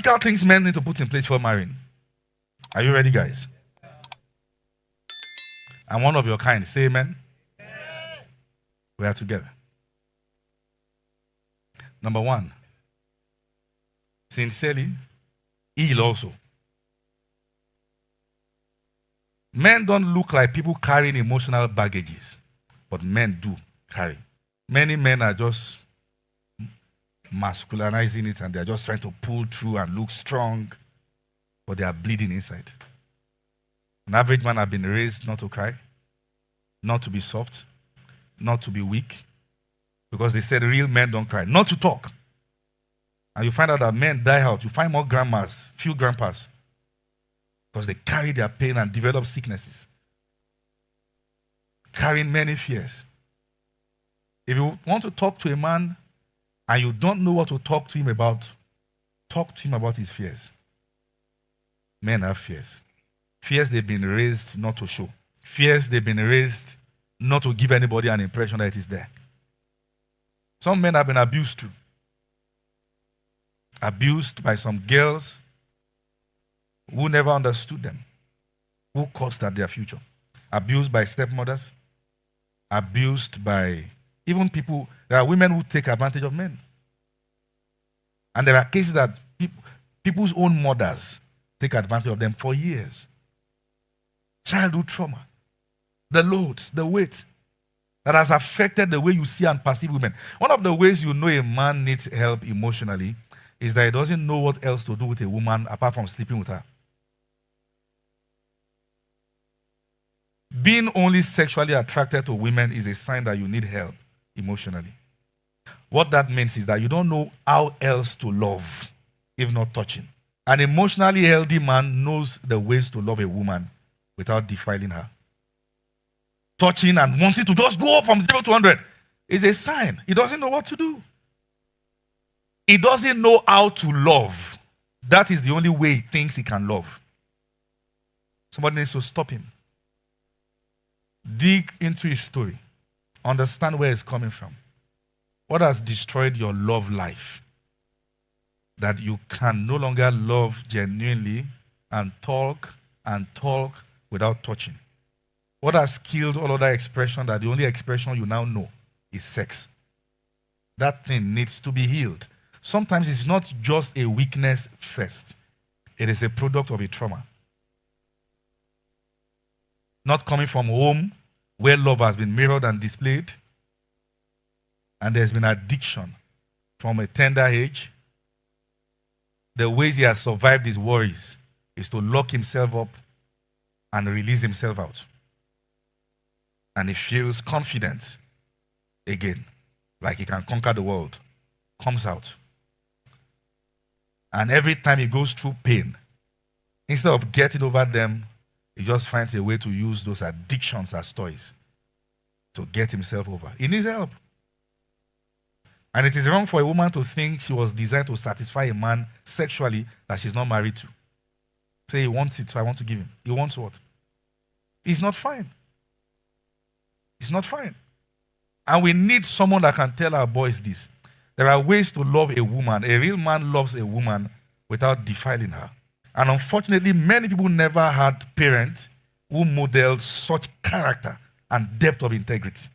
practical things men need to put in place for marrying. Are you ready, guys? I'm one of your kind. Say amen. We are together. Number one, sincerely, heal also. Men don't look like people carrying emotional baggages, but men do carry. Many men are just masculinizing it and they're just trying to pull through and look strong, but they are bleeding inside. An average man has been raised not to cry, not to be soft, not to be weak, because they said real men don't cry, not to talk. And you find out that men die out. You find more grandmas, few grandpas, because they carry their pain and develop sicknesses, carrying many fears. If you want to talk to a man and you don't know what to talk to him about, talk to him about his fears. Men have fears. Fears they've been raised not to show. Fears they've been raised not to give anybody an impression that it is there. Some men have been abused too. Abused by some girls who never understood them, who caused at their future. Abused by stepmothers. Abused by even people. There are women who take advantage of men. And there are cases that people's own mothers take advantage of them for years. Childhood trauma. The loads, the weight that has affected the way you see and perceive women. One of the ways you know a man needs help emotionally is that he doesn't know what else to do with a woman apart from sleeping with her. Being only sexually attracted to women is a sign that you need help emotionally. What that means is that you don't know how else to love if not touching. An emotionally healthy man knows the ways to love a woman without defiling her. Touching and wanting to just go up from 0 to 100 is a sign. He doesn't know what to do. He doesn't know how to love. That is the only way he thinks he can love. Somebody needs to stop him. Dig into his story. Understand where it's coming from. What has destroyed your love life? That you can no longer love genuinely and talk without touching. What has killed all other expression that the only expression you now know is sex? That thing needs to be healed. Sometimes it's not just a weakness first. It is a product of a trauma. Not coming from home where love has been mirrored and displayed. And there's been addiction from a tender age. The ways he has survived his worries is to lock himself up and release himself out. And he feels confident again, like he can conquer the world. Comes out. And every time he goes through pain, instead of getting over them, he just finds a way to use those addictions as toys to get himself over. He needs help. And it is wrong for a woman to think she was designed to satisfy a man sexually that she's not married to. Say he wants it, so I want to give him. He wants what? He's not fine. It's not fine. And we need someone that can tell our boys this. There are ways to love a woman. A real man loves a woman without defiling her. And unfortunately, many people never had parents who modeled such character and depth of integrity.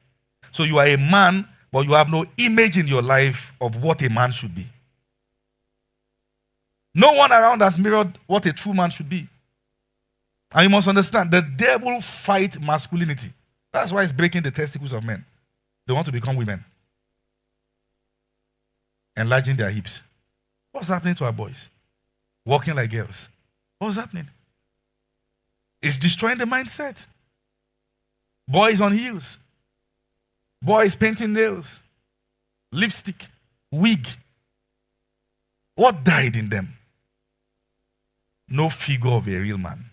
So you are a man, but you have no image in your life of what a man should be. No one around has mirrored what a true man should be. And you must understand, the devil fights masculinity. That's why it's breaking the testicles of men. They want to become women. Enlarging their hips. What's happening to our boys? Walking like girls. What's happening? It's destroying the mindset. Boys on heels. Boys painting nails. Lipstick. Wig. What died in them? No figure of a real man.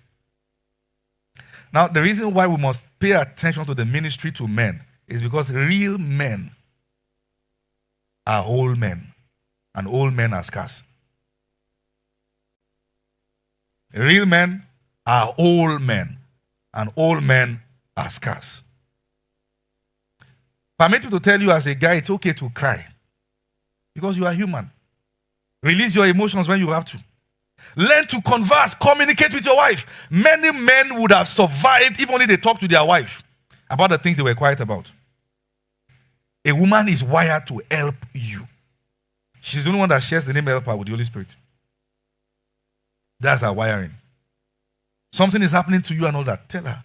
Now, the reason why we must pay attention to the ministry to men is because real men are whole men, and whole men are scarce. Real men are whole men, and all men are scarce. Permit me to tell you as a guy, it's okay to cry because you are human. Release your emotions when you have to. Learn to converse, communicate with your wife. Many men would have survived if only they talked to their wife about the things they were quiet about. A woman is wired to help you. She's the only one that shares the name helper with the Holy Spirit. That's her wiring. Something is happening to you and all that. Tell her.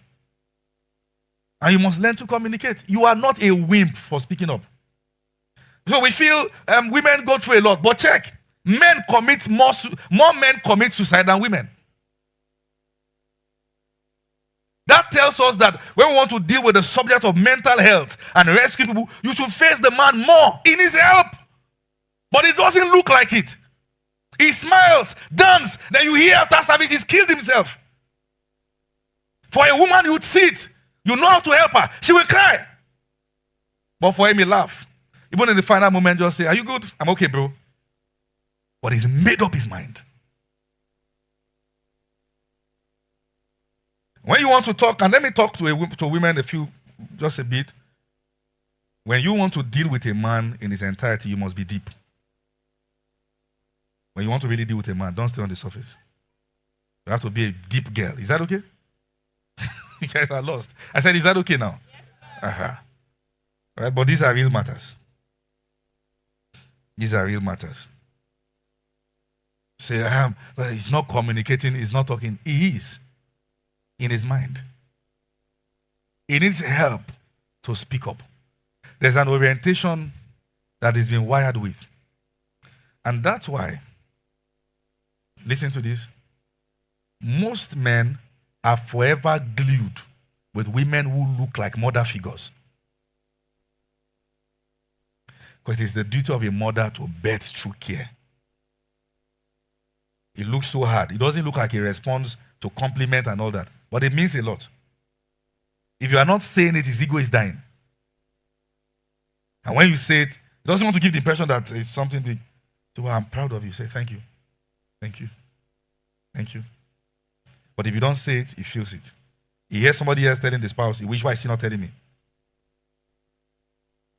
And you must learn to communicate. You are not a wimp for speaking up. So we feel women go through a lot. But check. Men commit more men commit suicide than women. That tells us that when we want to deal with the subject of mental health and rescue people, you should face the man more. He needs help. But it doesn't look like it. He smiles, dance. Then you hear after service, he's killed himself. For a woman, you would see it. You know how to help her. She will cry. But for him, he laugh. Even in the final moment, just say, are you good? I'm okay, bro. But he's made up his mind. When you want to talk, and let me talk to women just a bit. When you want to deal with a man in his entirety, you must be deep. When you want to really deal with a man, don't stay on the surface. You have to be a deep girl. Is that okay? You guys are lost. I said, is that okay now? Yes, right, but these are real matters. These are real matters. Say, but he's not communicating, he's not talking. He is. In his mind. He needs help to speak up. There's an orientation that he's been wired with. And that's why, listen to this, most men are forever glued with women who look like mother figures. Because it is the duty of a mother to birth through care. It looks so hard. It doesn't look like he responds to compliment and all that. But it means a lot. If you are not saying it, his ego is dying. And when you say it, he doesn't want to give the impression that it's something big. So, well, I'm proud of you. Say, thank you. Thank you. Thank you. But if you don't say it, he feels it. He hears somebody else telling the spouse, he wish, why is she not telling me?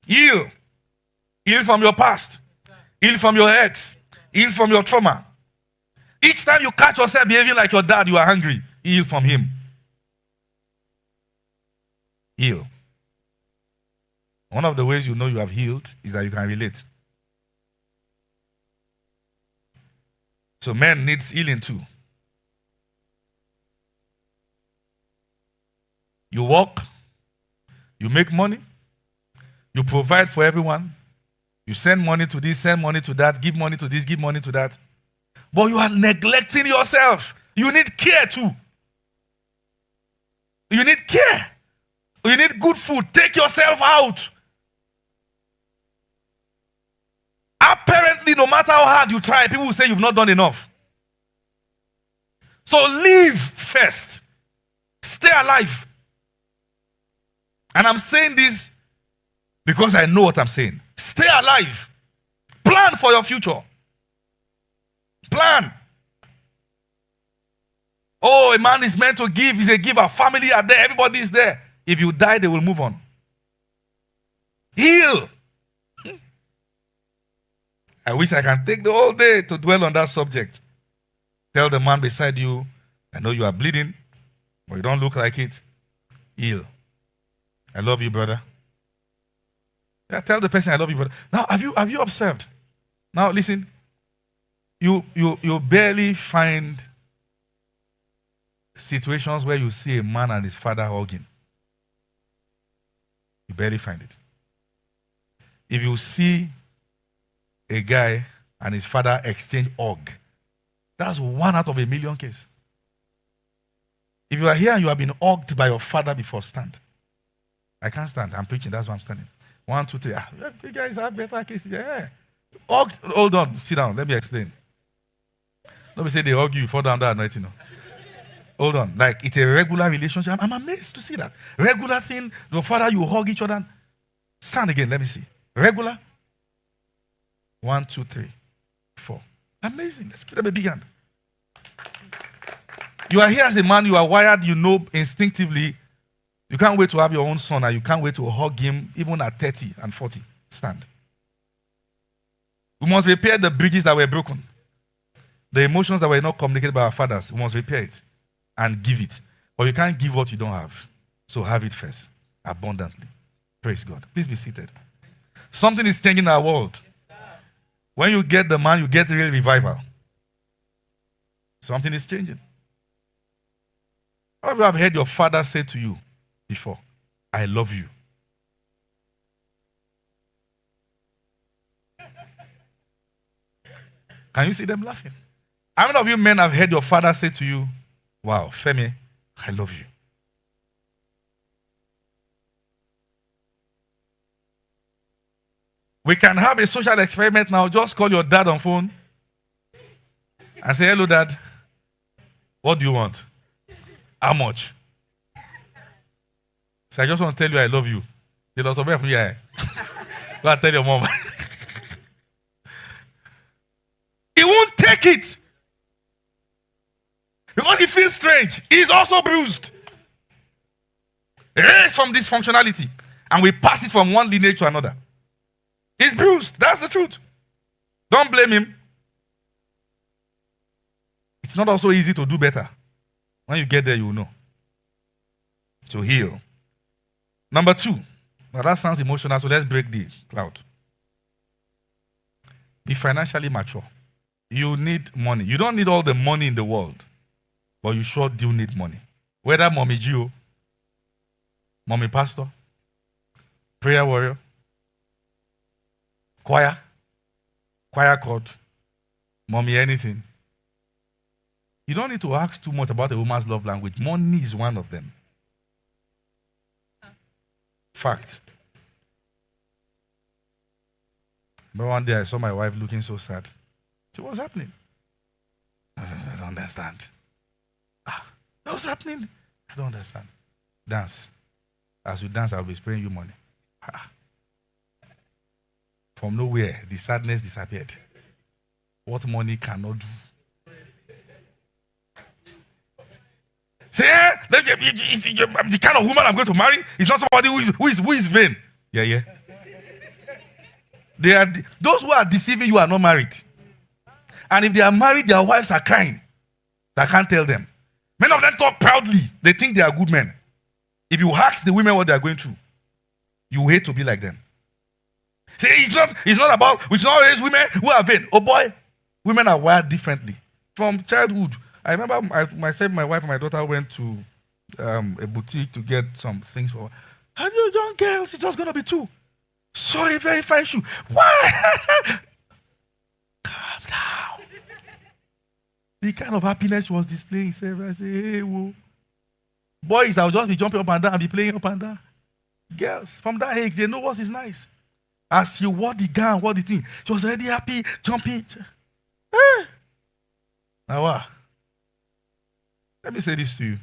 Heal. Heal from your past. Heal from your ex. Heal from your trauma. Each time you catch yourself behaving like your dad, you are hungry. Heal from him. Heal. One of the ways you know you have healed is that you can relate. So men needs healing too. You work, you make money, you provide for everyone, you send money to this, send money to that, give money to this, give money to that. But you are neglecting yourself. You need care too. You need care. You need good food. Take yourself out. Apparently, no matter how hard you try, people will say you've not done enough. So live first. Stay alive. And I'm saying this because I know what I'm saying. Stay alive. Plan for your future. Plan. Oh, a man is meant to give. He's a giver. Family are there. Everybody is there. If you die, they will move on. Heal. I wish I can take the whole day to dwell on that subject. Tell the man beside you, I know you are bleeding, but you don't look like it. Heal. I love you, brother. Yeah, tell the person I love you, brother. Now, have you observed? Now, listen. You barely find situations where you see a man and his father hugging. You barely find it. If you see a guy and his father exchange hug, that's 1 out of a million cases. If you are here and you have been hugged by your father before, stand. I can't stand. I'm preaching. That's why I'm standing. 1, 2, 3. You guys have better cases. Yeah. Hugged. Hold on. Sit down. Let me explain. Let me say they hug you, fall down that anointing. No. Hold on. Like it's a regular relationship. I'm amazed to see that. Regular thing. Your father, you hug each other. Stand again. Let me see. Regular. 1, 2, 3, 4. Amazing. Let's give them a big hand. You are here as a man. You are wired. You know instinctively. You can't wait to have your own son, and you can't wait to hug him even at 30 and 40. Stand. We must repair the bridges that were broken. The emotions that were not communicated by our fathers, we must repair it and give it. But you can't give what you don't have. So have it first, abundantly. Praise God. Please be seated. Something is changing our world. When you get the man, you get real revival. Something is changing. How have you heard your father say to you before, I love you? Can you see them laughing? How many of you men have heard your father say to you, wow, Femi, I love you? We can have a social experiment now. Just call your dad on phone and say, hello, dad. What do you want? How much? So I just want to tell you I love you. You know, somewhere from here. Go and tell your mom. He won't take it. Because he feels strange. He's also bruised. Raised from dysfunctionality. And we pass it from one lineage to another. He's bruised. That's the truth. Don't blame him. It's not also easy to do better. When you get there, you will know. To heal. Number 2. Now that sounds emotional, so let's break the cloud. Be financially mature. You need money. You don't need all the money in the world, but you sure do need money. Whether mommy Gio, mommy pastor, prayer warrior, choir chord, mommy anything. You don't need to ask too much about a woman's love language. Money is one of them. Fact. But one day I saw my wife looking so sad. So what's happening? I don't understand. What's happening? I don't understand. Dance. As you dance, I'll be spraying you money. From nowhere, the sadness disappeared. What money cannot do. Say, the kind of woman I'm going to marry is not somebody who is vain. Yeah. They are those who are deceiving you are not married. And if they are married, their wives are crying. I can't tell them. Many of them talk proudly. They think they are good men. If you ask the women what they are going through, you hate to be like them. See, it's not always women who are vain. Oh boy, women are wired differently. From childhood, I remember myself, my wife, and my daughter went to a boutique to get some things for her. And you young girls, it's just going to be 2. So a very fine shoe. Why? Calm down. The kind of happiness she was displaying. I say, hey, whoa. Boys, I'll just be jumping up and down and be playing up and down. Girls, from that age, they know what is nice. As you wore the gown, wore the thing, she was already happy, jumping. Hey. Now what? Let me say this to you.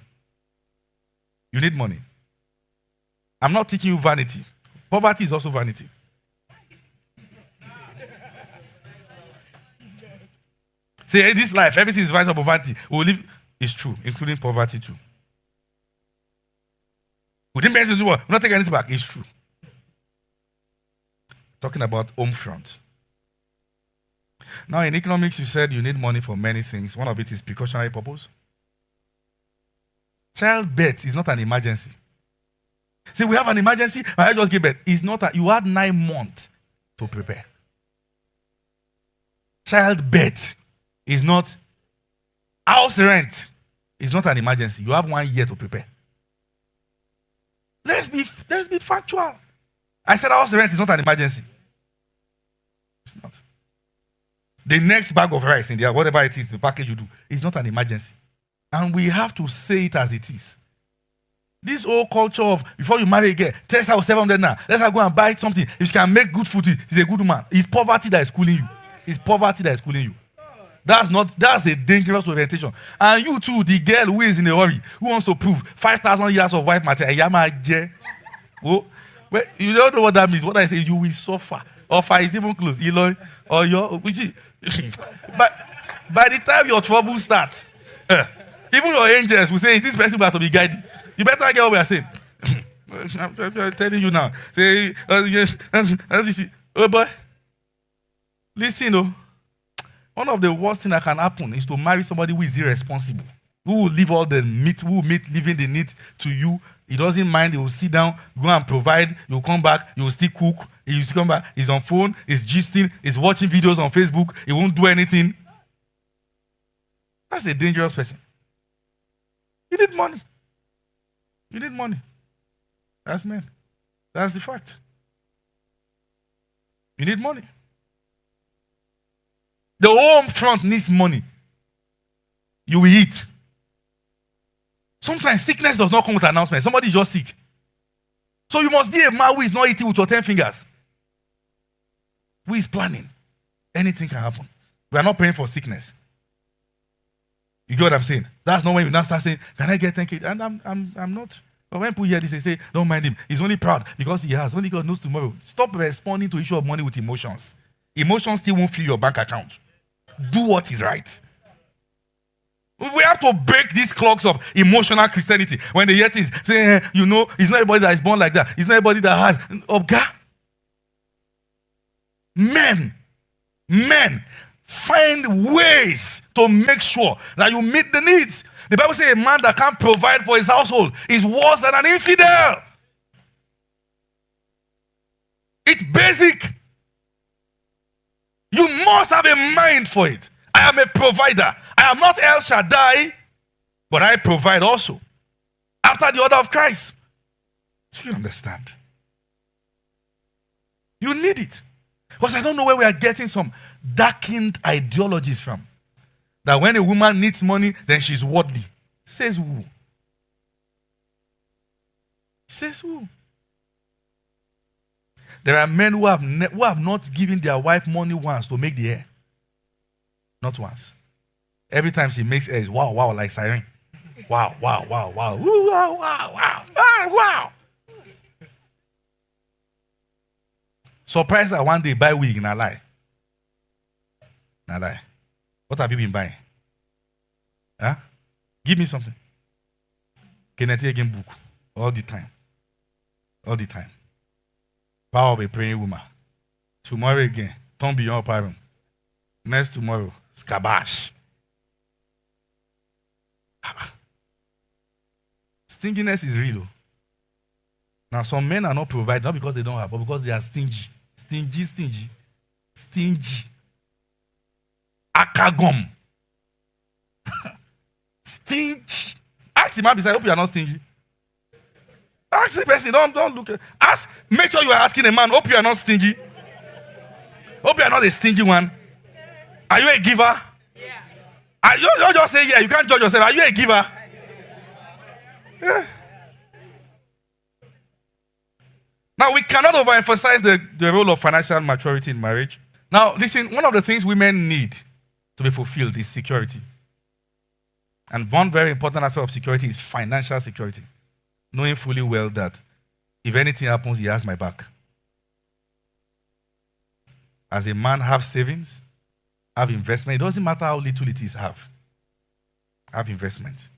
You need money. I'm not teaching you vanity. Poverty is also vanity. Say, in this life, everything is vanity or vanity. We'll live. It's true, including poverty too. We didn't mention we're not taking anything back. It's true. Talking about home front. Now, in economics, you said you need money for many things. One of it is precautionary purpose. Childbirth is not an emergency. See, we have an emergency, and I just give birth. It's not. You had 9 months to prepare. Childbirth is not. House rent is not an emergency. You have 1 year to prepare. Let's be factual. I said house rent is not an emergency. It's not. The next bag of rice in there, whatever it is, the package you do, is not an emergency. And we have to say it as it is. This whole culture of, before you marry again, test her with 700 now. Let her go and buy something. If she can make good food, she's a good woman. It's poverty that is schooling you. It's poverty that is schooling you. That's a dangerous orientation. And you too, the girl who is in a hurry, who wants to prove 5,000 years of white material. Oh, well, you don't know what that means. What I say, you will suffer. Offer is even close. Eloy, or your, but by the time your trouble starts, even your angels will say, is this person about to be guided? You better get what we are saying. I'm telling you now. Say, oh boy, listen, One of the worst things that can happen is to marry somebody who is irresponsible, who will leave all the meat, who will leaving the need to you. He doesn't mind. He will sit down, go and provide. You'll come back. You will still cook. He will still come back. He's on phone. He's gisting. He's watching videos on Facebook. He won't do anything. That's a dangerous person. You need money. You need money. That's men. That's the fact. You need money. The home front needs money. You will eat. Sometimes sickness does not come with announcement. Somebody is just sick. So you must be a man who is not eating with your 10 fingers. Who is planning? Anything can happen. We are not praying for sickness. You get what I'm saying? That's not when you now start saying, can I get 10K? And I'm not. But when people hear this, they say, don't mind him. He's only proud because he has. Only God knows tomorrow. Stop responding to issue of money with emotions. Emotions still won't fill your bank account. Do what is right. We have to break these clogs of emotional Christianity. When they hear things, say, it's not everybody that is born like that. It's not everybody that has. Oh, God. Men, find ways to make sure that you meet the needs. The Bible says a man that can't provide for his household is worse than an infidel. It's basic. You must have a mind for it. I am a provider. I am not El Shaddai, but I provide also. After the order of Christ. Do you understand? You need it. Because I don't know where we are getting some darkened ideologies from. That when a woman needs money, then she's worldly. Says who? Says who? There are men who have not given their wife money once to make the hair. Not once. Every time she makes hair, it's wow, wow, like siren. Wow, wow, wow, wow. Ooh, wow, wow, wow. Ah, wow. Surprised that one day buy wig in a lie. What have you been buying? Huh? Give me something. Kenneth again book. All the time. All the time. Power of a praying woman. Tomorrow again. Turn beyond power. Next tomorrow. Skabash. Stinginess is real. Now some men are not provided, not because they don't have, but because they are stingy. Stingy. Akagom. Stingy. Ask the man beside, I hope you are not stingy. Ask the person, don't look. Ask, make sure you are asking a man, hope you are not stingy. Hope you are not a stingy one. Are you a giver? Yeah. You don't just say yeah, you can't judge yourself. Are you a giver? Yeah. Now, we cannot overemphasize the role of financial maturity in marriage. Now, listen, one of the things women need to be fulfilled is security. And one very important aspect of security is financial security. Knowing fully well that if anything happens, he has my back. As a man, have savings, have investment. It doesn't matter how little it is, have investment.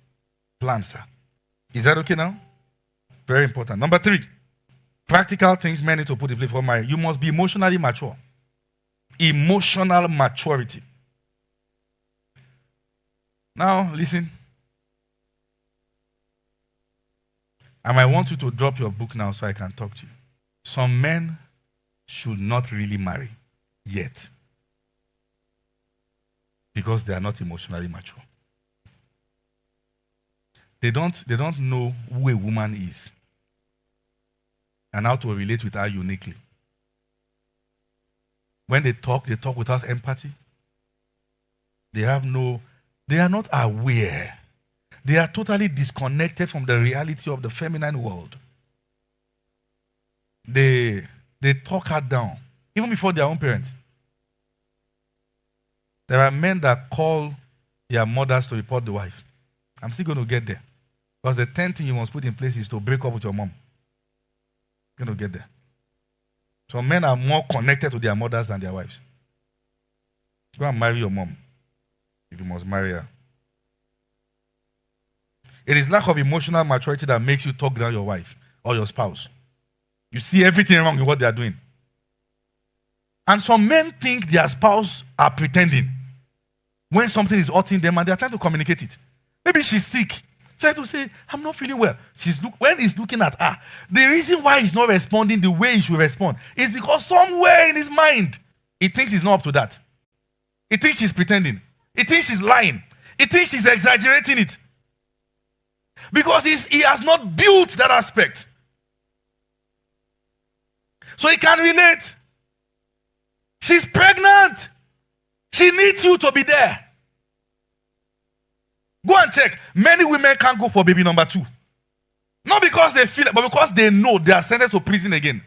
Plan, sir. Is that okay now? Very important. Number 3. Practical things men need to put in place for marriage. You must be emotionally mature. Emotional maturity. Now, listen. I might want you to drop your book now so I can talk to you. Some men should not really marry yet because they are not emotionally mature. They don't know who a woman is and how to relate with her uniquely. When they talk without empathy. They are not aware. They are totally disconnected from the reality of the feminine world. They talk her down, even before their own parents. There are men that call their mothers to report the wife. I'm still going to get there. Because the 10th thing you must put in place is to break up with your mom. You're going to get there. Some men are more connected to their mothers than their wives. Go and marry your mom if you must marry her. It is lack of emotional maturity that makes you talk down your wife or your spouse. You see everything wrong in what they are doing. And some men think their spouse are pretending. when something is hurting them and they're trying to communicate it. Maybe she's sick. Trying to say, I'm not feeling well. When he's looking at her, the reason why he's not responding the way he should respond is because somewhere in his mind, he thinks he's not up to that. He thinks he's pretending. He thinks he's lying. He thinks he's exaggerating it. Because he has not built that aspect. So he can't relate. She's pregnant. She needs you to be there. Go and check. Many women can't go for baby number 2. Not because they feel it, but because they know they are sentenced to prison again.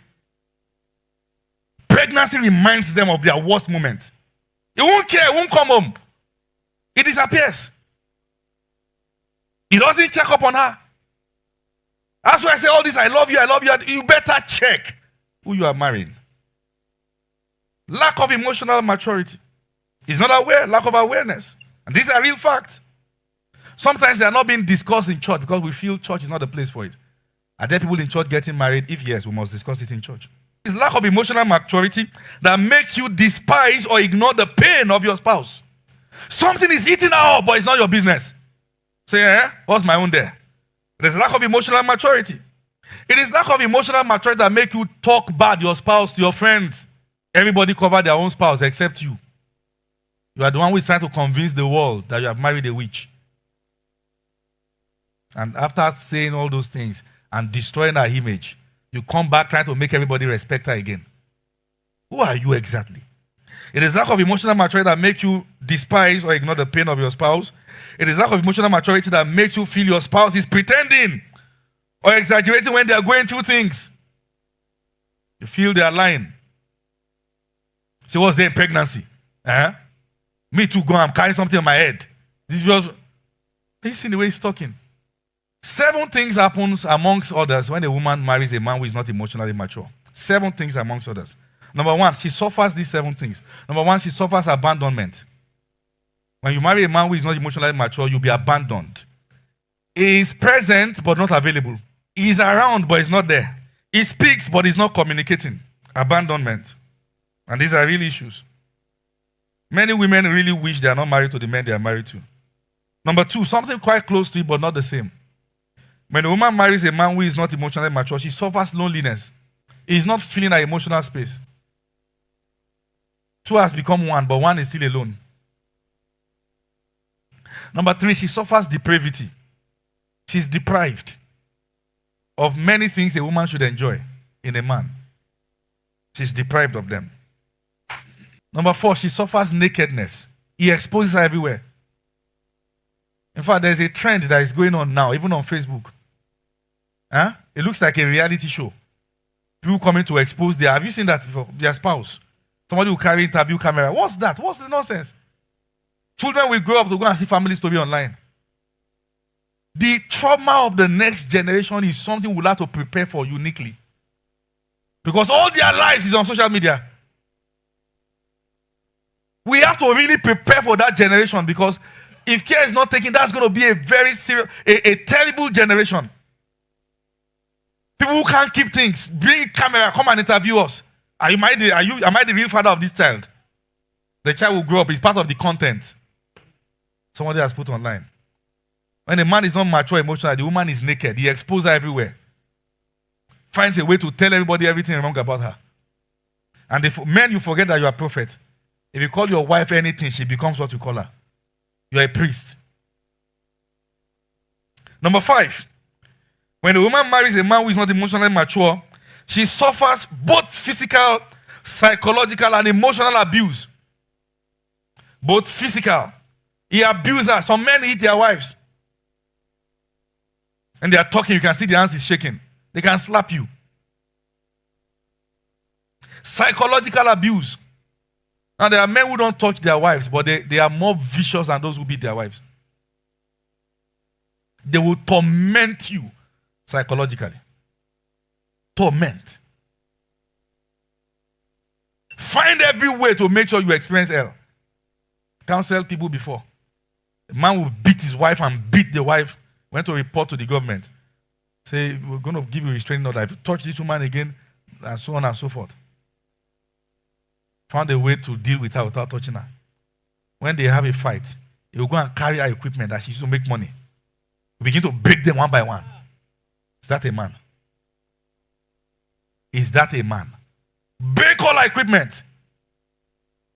Pregnancy reminds them of their worst moment. He won't care, he won't come home. He disappears. He doesn't check up on her. That's why I say all this, I love you. You better check who you are marrying. Lack of emotional maturity. He's not aware, lack of awareness. And these are real facts. Sometimes they are not being discussed in church because we feel church is not the place for it. Are there people in church getting married? If yes, we must discuss it in church. It's lack of emotional maturity that make you despise or ignore the pain of your spouse. Something is eating her up, but it's not your business. Say, what's my own there? There's lack of emotional maturity. It is lack of emotional maturity that make you talk bad your spouse to your friends. Everybody cover their own spouse except you. You are the one who is trying to convince the world that you have married a witch. And after saying all those things and destroying her image, you come back trying to make everybody respect her again. Who are you exactly? It is lack of emotional maturity that makes you despise or ignore the pain of your spouse. It is lack of emotional maturity that makes you feel your spouse is pretending or exaggerating when they are going through things. You feel they are lying. So what's there in pregnancy? Me too, I'm carrying something on my head. This was. Are you seeing the way he's talking? 7 things happens amongst others when a woman marries a man who is not emotionally mature. 7 things amongst others. Number 1, she suffers these 7 things. Number 1, she suffers abandonment. When you marry a man who is not emotionally mature, you'll be abandoned. He is present but not available. He is around but he's not there. He speaks but he's not communicating. Abandonment. And these are real issues. Many women really wish they are not married to the men they are married to. Number 2, something quite close to it but not the same. When a woman marries a man who is not emotionally mature, she suffers loneliness. He is not feeling her emotional space. 2 has become 1, but 1 is still alone. Number 3, she suffers depravity. She's deprived of many things a woman should enjoy in a man. She's deprived of them. Number 4, she suffers nakedness. He exposes her everywhere. In fact, there's a trend that is going on now, even on Facebook. It looks like a reality show. People coming to expose their, have you seen that before? Their spouse. Somebody will carry interview camera. What's that? What's the nonsense? Children will grow up to go and see family story online. The trauma of the next generation is something we'll have to prepare for uniquely. Because all their lives is on social media. We have to really prepare for that generation because if care is not taken, that's going to be a very serious, a terrible generation. People who can't keep things, bring camera, come and interview us. Am I the real father of this child? The child will grow up. It's part of the content somebody has put online. When a man is not mature emotionally, the woman is naked. He exposes her everywhere. Finds a way to tell everybody everything wrong about her. And men, you forget that you are a prophet. If you call your wife anything, she becomes what you call her. You are a priest. Number 5. When a woman marries a man who is not emotionally mature, she suffers both physical, psychological, and emotional abuse. Both physical. He abuses her. Some men hit their wives. And they are talking, you can see the hands is shaking. They can slap you. Psychological abuse. Now there are men who don't touch their wives, but they are more vicious than those who beat their wives. They will torment you psychologically. Torment. Find every way to make sure you experience hell. Counsel people before. A man will beat his wife and beat the wife. Went to report to the government. Say, we're going to give you a restraining order. If you touch this woman again, and so on and so forth. Found a way to deal with her without touching her. when they have a fight, he will go and carry her equipment that she used to make money. He begin to break them one by one. Is that a man? Is that a man? Break all her equipment.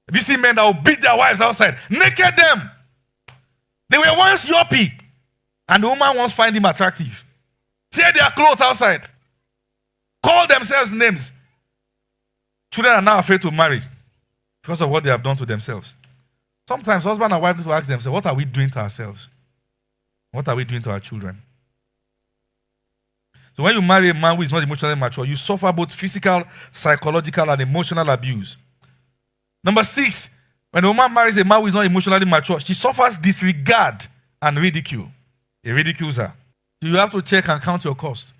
Have you seen men that will beat their wives outside? Naked them. They were once yuppie. And the woman once find him attractive. Tear their clothes outside. Call themselves names. Children are now afraid to marry because of what they have done to themselves. Sometimes husband and wife need to ask themselves, what are we doing to ourselves? What are we doing to our children? So when you marry a man who is not emotionally mature, you suffer both physical, psychological, and emotional abuse. Number 6, when a woman marries a man who is not emotionally mature, she suffers disregard and ridicule. He ridicules her. So you have to check and count your cost.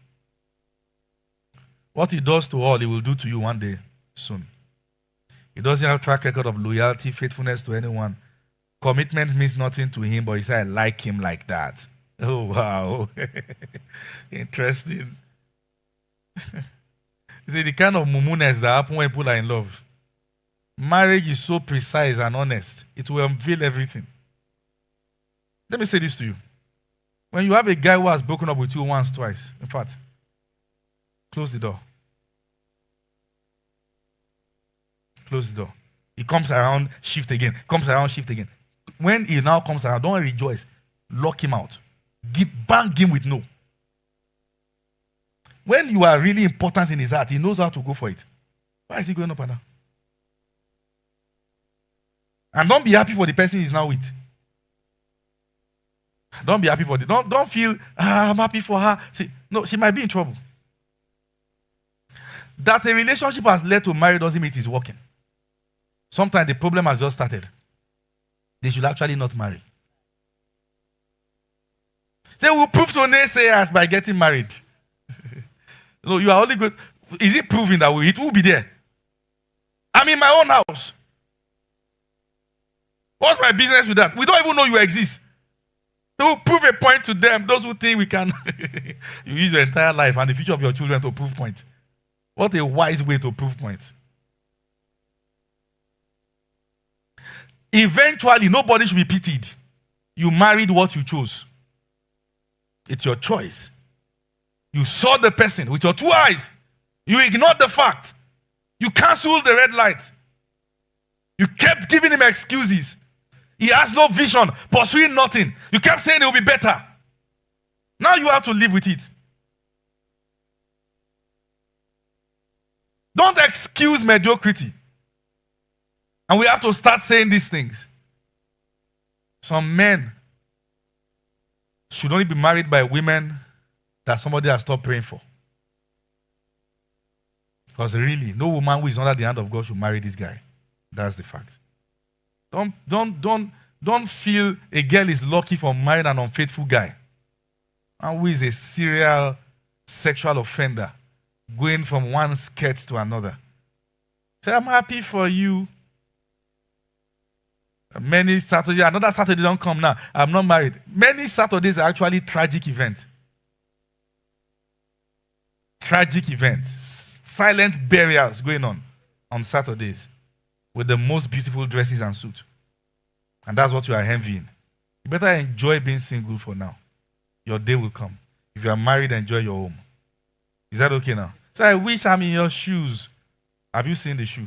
What he does to all, he will do to you one day soon. He doesn't have a track record of loyalty, faithfulness to anyone. Commitment means nothing to him, but he said, I like him like that. Oh, wow. Interesting. You see, the kind of mummuness that happens when people are in love. Marriage is so precise and honest. It will unveil everything. Let me say this to you. When you have a guy who has broken up with you once, twice, in fact, close the door. Close the door. He comes around, shift again. Comes around, shift again. When he now comes around, don't rejoice. Lock him out. Bang him with no. When you are really important in his heart, he knows how to go for it. Why is he going up and down? And don't be happy for the person he's now with. Don't be happy for it. Don't feel, I'm happy for her. She might be in trouble. That a relationship has led to marriage doesn't mean it is working. Sometimes the problem has just started. They should actually not marry. Say, we'll prove to naysayers by getting married. No, you are only good. Is it proving that it will be there? I'm in my own house. What's my business with that? We don't even know you exist. They will prove a point to them. Those who think we can. You use your entire life and the future of your children to prove point. What a wise way to prove point. Eventually, nobody should be pitied. You married what you chose. It's your choice. You saw the person with your 2 eyes. You ignored the fact. You canceled the red light. You kept giving him excuses. He has no vision, pursuing nothing. You kept saying it will be better. Now you have to live with it. Don't excuse mediocrity. And we have to start saying these things. Some men should only be married by women that somebody has stopped praying for. Because really, no woman who is under the hand of God should marry this guy. That's the fact. Don't feel a girl is lucky for marrying an unfaithful guy. And who is a serial sexual offender going from one skirt to another. Say, I'm happy for you. Many Saturdays, another Saturday don't come now. I'm not married. Many Saturdays are actually tragic events. Tragic events. Silent burials going on Saturdays with the most beautiful dresses and suits. And that's what you are envying. You better enjoy being single for now. Your day will come. If you are married, enjoy your home. Is that okay now? So I wish I'm in your shoes. Have you seen the shoe?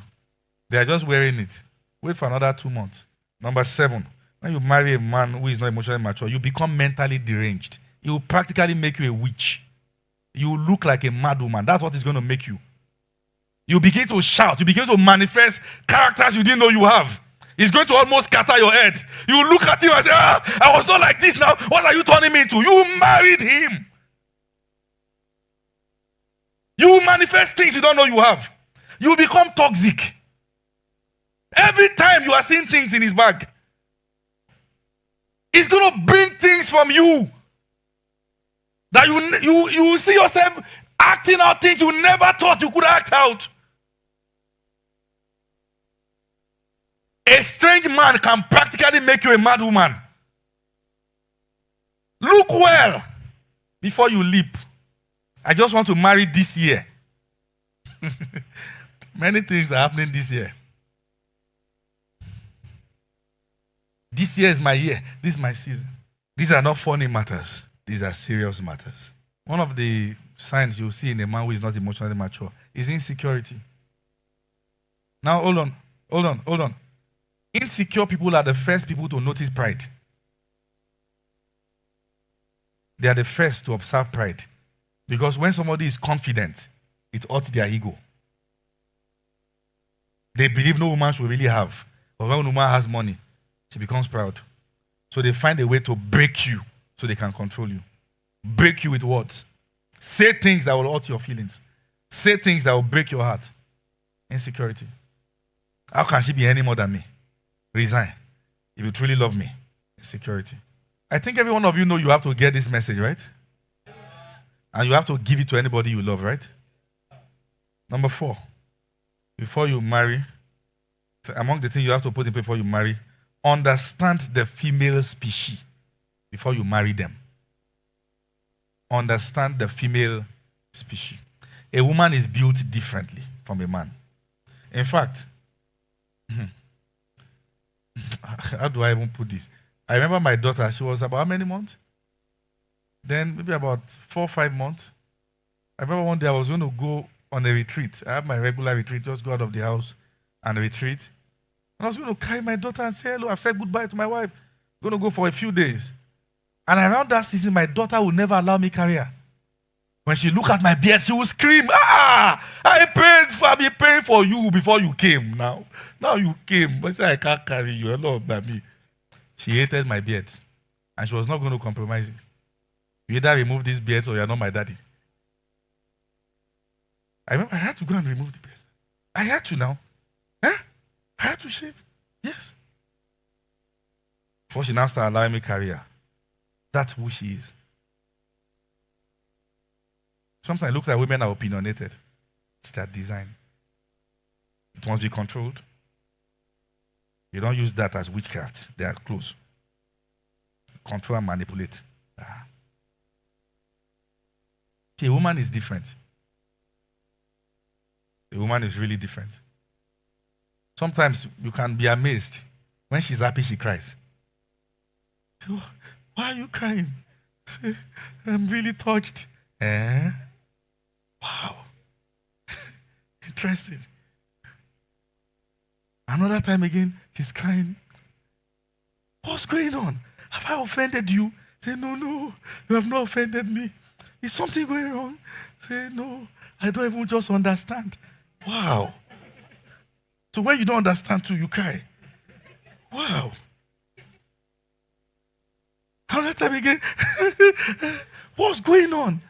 They are just wearing it. Wait for another 2 months. Number 7, when you marry a man who is not emotionally mature, you become mentally deranged. He will practically make you a witch. You will look like a mad woman. That's what it's going to make you. You begin to shout. You begin to manifest characters you didn't know you have. It's going to almost scatter your head. You look at him and say, I was not like this now. What are you turning me into? You married him. You will manifest things you don't know you have. You will become toxic. Every time you are seeing things in his bag, it's going to bring things from you that you will see yourself acting out things you never thought you could act out. A strange man can practically make you a mad woman. Look well before you leap. I just want to marry this year. Many things are happening this year. This year is my year. This is my season. These are not funny matters. These are serious matters. One of the signs you'll see in a man who is not emotionally mature is insecurity. Now, hold on. Insecure people are the first people to notice pride. They are the first to observe pride. Because when somebody is confident, it hurts their ego. They believe no woman should really have. But when a woman has money, she becomes proud. So they find a way to break you so they can control you. Break you with what? Say things that will hurt your feelings. Say things that will break your heart. Insecurity. How can she be any more than me? Resign. If you truly love me. Insecurity. I think every one of you know you have to get this message, right? And you have to give it to anybody you love, right? Number 4. Before you marry, among the things you have to put in place before you marry, understand the female species before you marry them. Understand the female species. A woman is built differently from a man. In fact, how do I even put this? I remember my daughter, she was about how many months? Then maybe about 4 or 5 months. I remember one day I was going to go on a retreat. I have my regular retreat, just go out of the house and retreat. And I was going to carry my daughter and say hello. I've said goodbye to my wife. I'm going to go for a few days. And around that season, my daughter will never allow me carry her. When she look at my beard, she will scream, I've been praying for you before you came now. Now you came. But say I can't carry you. Hello, baby. She hated my beard. And she was not going to compromise it. You either remove this beard or you're not my daddy. I remember I had to go and remove the beard. I had to now. I had to shave. Yes. Before she now started allowing me carry her. That's who she is. Sometimes I look at women are opinionated. It's their design. It must be controlled. You don't use that as witchcraft. They are close. Control and manipulate. Okay, a woman is different. A woman is really different. Sometimes you can be amazed. When she's happy, she cries. So, why are you crying? I'm really touched. Wow. Interesting. Another time again, she's crying. What's going on? Have I offended you? Say, no, you have not offended me. Is something going on? Say, no, I don't even just understand. Wow. So when you don't understand too, you cry. Wow. Another time again, what's going on?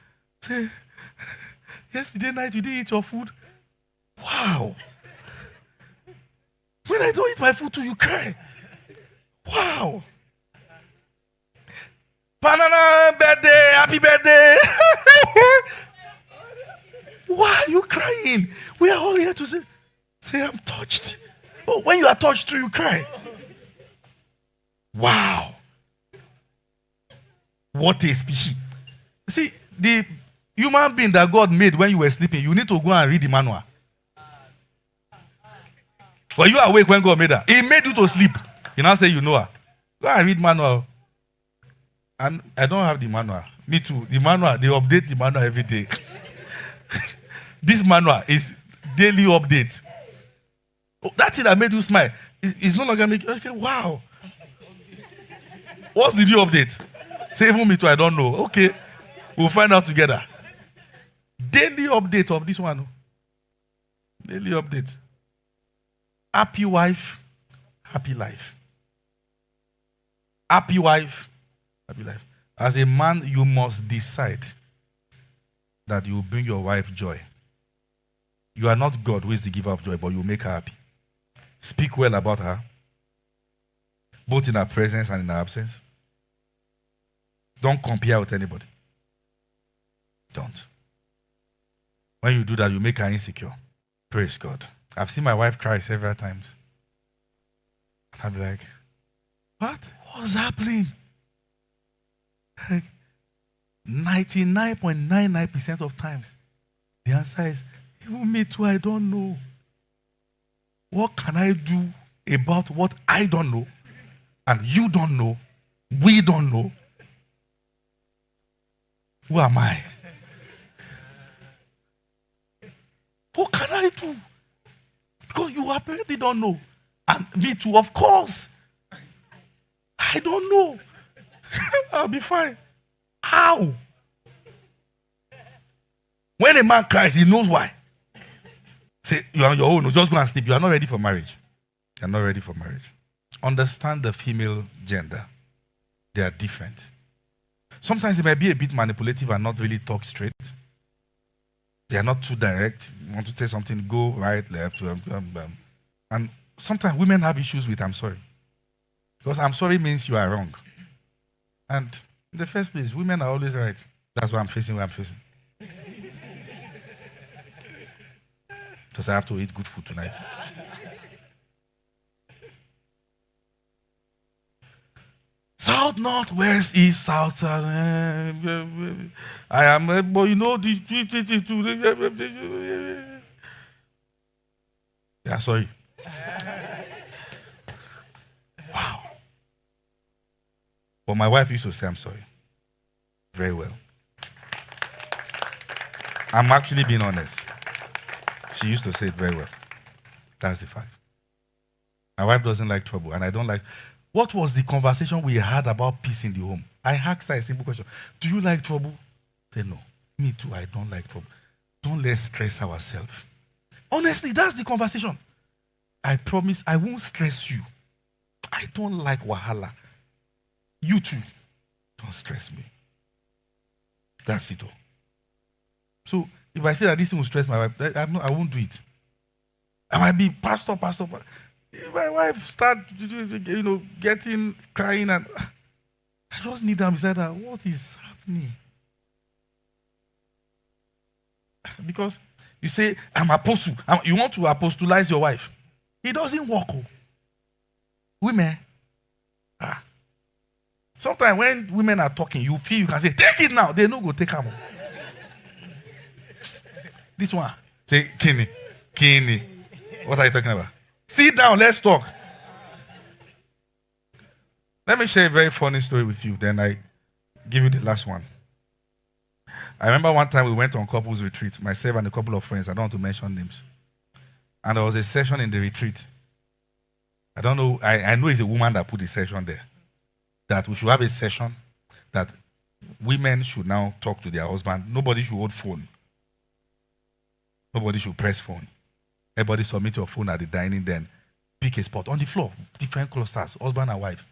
Say, yesterday night you didn't eat your food. Wow. When I don't eat my food too, you cry. Wow. Banana birthday, happy birthday. Why are you crying? We are all here to say I'm touched. But when you are touched too, you cry. Wow. What a species. See, the human being that God made when you were sleeping, you need to go and read the manual. But you are awake when God made her. He made you to sleep. You now say you know her. Go and read manual. And I don't have the manual. Me too. The manual, they update the manual every day. This manual is daily update. Oh, that thing that made you smile is no longer making. Okay, wow. What's the new update? Say even me too, I don't know. Okay, we'll find out together. Daily update of this one. Daily update. Happy wife, happy life. Happy wife, happy life. As a man, you must decide that you will bring your wife joy. You are not God who is the giver of joy, but you will make her happy. Speak well about her, both in her presence and in her absence. Don't compare with anybody. Don't. When you do that, you make her insecure. Praise God. I've seen my wife cry several times. I'll be like, what? What's happening? Like, 99.99% of times, the answer is, even me too, I don't know. What can I do about what I don't know? And you don't know. We don't know. Who am I? What can I do? Because you apparently don't know. And me too, of course. I don't know. I'll be fine. How? When a man cries, he knows why. Say, you're on your own. Just go and sleep. You are not ready for marriage. You're not ready for marriage. Understand the female gender. They are different. Sometimes they may be a bit manipulative and not really talk straight. They are not too direct. You want to say something, go right, left. And sometimes women have issues with I'm sorry. Because I'm sorry means you are wrong. And in the first place, women are always right. That's why I'm facing where I'm facing. Because I have to eat good food tonight. South, north, west, east, south, south. I am, but you know, yeah, sorry. Wow. But my wife used to say, I'm sorry. Very well. I'm actually being honest. She used to say it very well. That's the fact. My wife doesn't like trouble, and I don't like. What was the conversation we had about peace in the home? I asked her a simple question. Do you like trouble? She said, no. Me too, I don't like trouble. Don't let's stress ourselves. Honestly, that's the conversation. I promise I won't stress you. I don't like wahala. You too, don't stress me. That's it all. So, if I say that this thing will stress my wife, I won't do it. I might be pastor. If my wife start, getting, crying, and I just need them beside her. What is happening? Because you say, I'm apostle. You want to apostolize your wife. It doesn't work. Women. Sometimes when women are talking, you feel you can say, take it now. They no go take her more. This one. Say, Kenny. What are you talking about? Sit down, let's talk. Let me share a very funny story with you, then I give you the last one. I remember one time we went on couples retreat, myself and a couple of friends. I don't want to mention names. And there was a session in the retreat. I don't know, I know it's a woman that put the session there. That we should have a session that women should now talk to their husband. Nobody should hold phone. Nobody should press phone. Everybody submit your phone at the dining, then pick a spot on the floor, different clusters, husband and wife.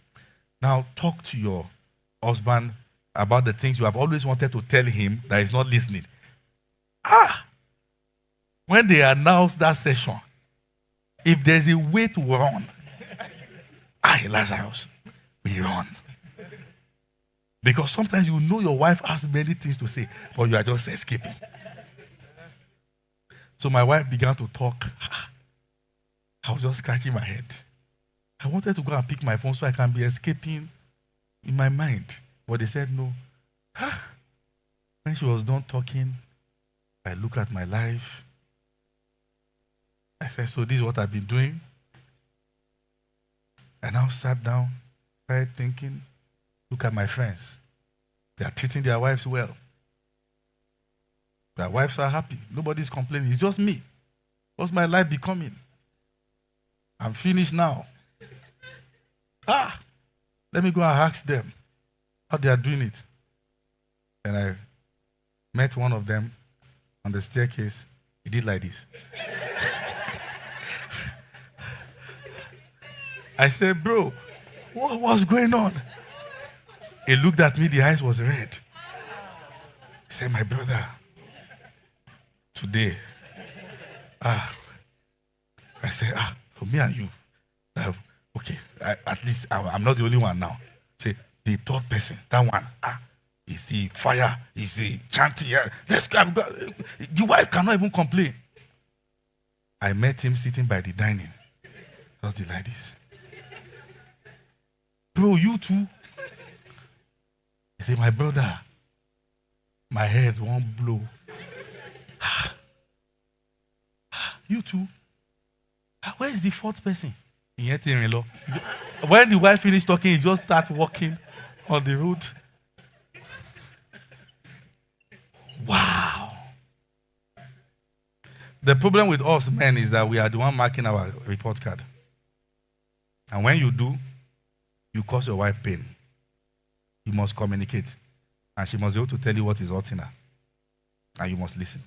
Now talk to your husband about the things you have always wanted to tell him that he's not listening. When they announce that session, if there's a way to run, Lazarus, we run. Because sometimes you know your wife has many things to say, but you are just escaping. So my wife began to talk. I was just scratching my head. I wanted to go and pick my phone so I can be escaping in my mind. But they said no. When she was done talking, I looked at my life. I said, so this is what I've been doing. I now sat down, started thinking, look at my friends. They are treating their wives well. Their wives are happy. Nobody's complaining. It's just me. What's my life becoming? I'm finished now. Let me go and ask them how they are doing it. And I met one of them on the staircase. He did like this. I said, bro, what's going on? He looked at me, the eyes was red. He said, my brother, today, I said, for me and you, okay, at least I'm not the only one now. Say, the third person, that one, is the fire, is the chanting. Let's go. The wife cannot even complain. I met him sitting by the dining. Just did like this. Bro, you too? He said, my brother, my head won't blow. You too? Where is the fourth person? When the wife finished talking, he just start walking on the road. Wow. The problem with us men is that we are the one marking our report card. And when you do, you cause your wife pain. You must communicate. And she must be able to tell you what is hurting her. And you must listen.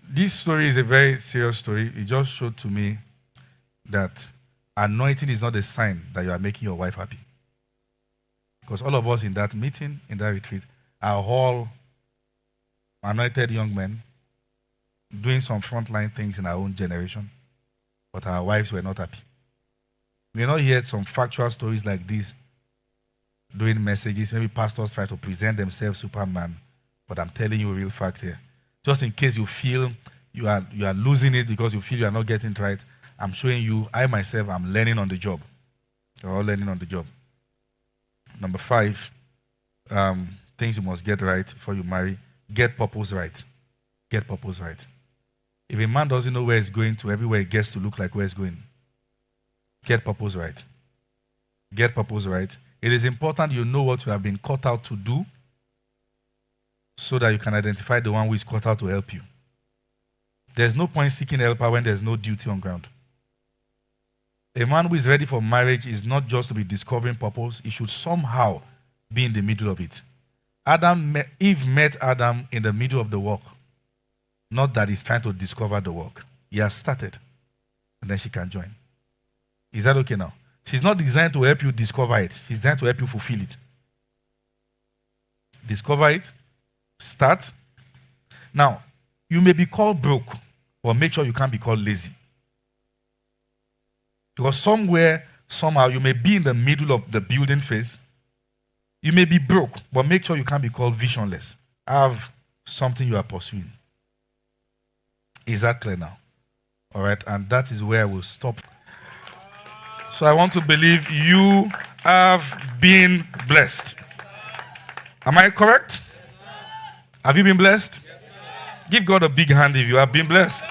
This story is a very serious story. It just showed to me that anointing is not a sign that you are making your wife happy. Because all of us in that meeting, in that retreat, are all anointed young men doing some frontline things in our own generation, but our wives were not happy. We not hear some factual stories like this doing messages. Maybe pastors try to present themselves Superman, but I'm telling you a real fact here. Just in case you feel you are losing it because you feel you are not getting it right, I'm showing you, I myself am learning on the job. You're all learning on the job. Number 5, things you must get right before you marry. Get purpose right. Get purpose right. If a man doesn't know where he's going to, everywhere he gets to look like where he's going. Get purpose right. Get purpose right. It is important you know what you have been called out to do so that you can identify the one who is called out to help you. There's no point seeking help when there's no duty on ground. A man who is ready for marriage is not just to be discovering purpose. He should somehow be in the middle of it. Eve met Adam in the middle of the work. Not that he's trying to discover the work. He has started. And then she can join. Is that okay now? She's not designed to help you discover it. She's designed to help you fulfill it. Discover it. Start. Now, you may be called broke, but make sure you can't be called lazy. Because somewhere, somehow, you may be in the middle of the building phase. You may be broke, but make sure you can't be called visionless. Have something you are pursuing. Is that clear now? All right, and that is where I will stop. So I want to believe you have been blessed. Am I correct? Have you been blessed? Give God a big hand if you have been blessed.